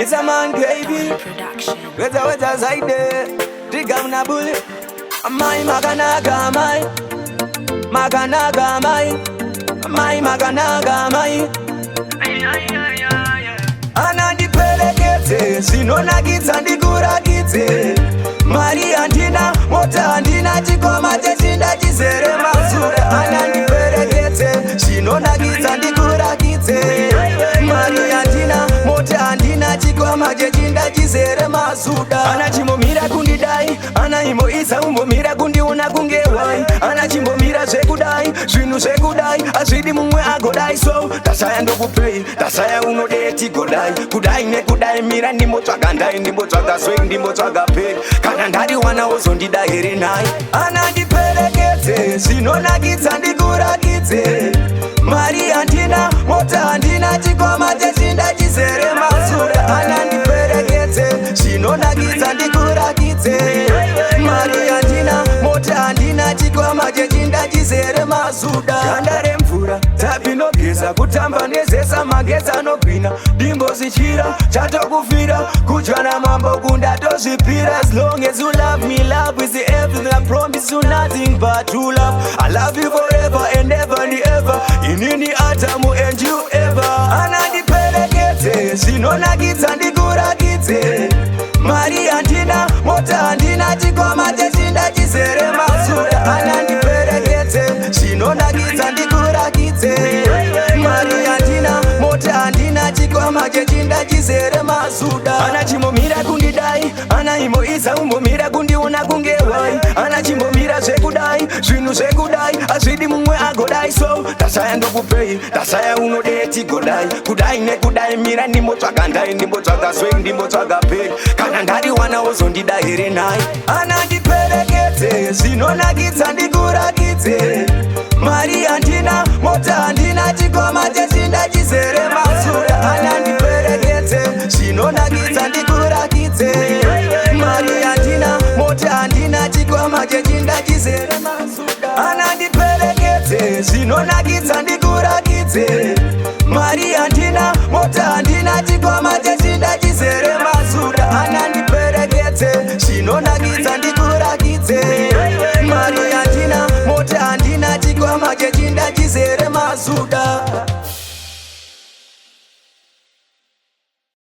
Weza man baby, weza zaide, diga una bullet. My maganaga my, maganaga my maganaga. Anna ndiperekeze, sinonakidza ndikuragidze. Mari andina, mota andina, chikoma chechinda chizere mazuda. Anna ndiperekeze, sinonakidza ndikuragidze. Mari andina, mota andina, chikoma chechinda chizere mazuda. Ana chimbomira kundidai, ana imoisa umbomira kundiona kunge wai. Ana chimbomira zvekudai, zvinhu zvekudai, azvidi mumwe agodai. So tasaya ndokupei, tasaya unodeti godai. Kudai nekudai mira ndimbotsvaga ndai, ndimbotsvaga swei, ndimbotsvaga pei. Kana ndari wana wozondida here nai. Ana ndiperekedze, zvinonakidza ndikuragidze. Mari handina, mota handina, chikoma chechinda chizere mazuda. Ana ndiperekedze, zvinonakidza ndikuragidze. Mari handina, mota handina, chikoma chechinda chizere mazuda. Ganda remvura tapinogeza, kutamba nezesa mageza anogwina. Ndimbozichira chatokufira, kudya namambo kunda tozvipira. As long as you love me, love is the everything. I promise you nothing but true love. I love you forever and ever and ever. Inini atamu and you ever. Ana ndiperekedze, zvinonakidza ndikuragidze. Mari handina, mota handina, chikoma chechinda chizere mazuda. Ana ndiperekedze, zvinonakidza ndikuragidze. Mari handina, mota handina, chikoma chechinda chizere mazuda. Ana chimbomira kundidai, ana imoisa umbomira kundiona kunge wai. Ana chimbomira zvekudai, zvinhu zvekudai, azvidi mumwe agodai. So tasaya ndokupei, tasaya unodeti godai. Kudai nekudai mira ndimbotsvaga ndai, ndimbotsvaga swei, ndimbotsvaga pei. Kana ndari wana wozondida here nai. Ana ndiperekedze, zvinonakidza ndikuragidze. Mari handina, mota handina, chikoma chechinda chizere mazuda. Ana ndiperekedze, zvinonakidza ndikuragidze. Mari handina, mota handina, chikoma chechinda chizere mazuda. Ana ndiperekedze, zvinonakidza ndikuragidze. Mari handina, mota handina, chikoma chechinda chizere mazuda. Ana ndiperekedze, zvinonakidza ndikuragidze. Mari handina, mota handina, chikoma chechinda chizere mazuda.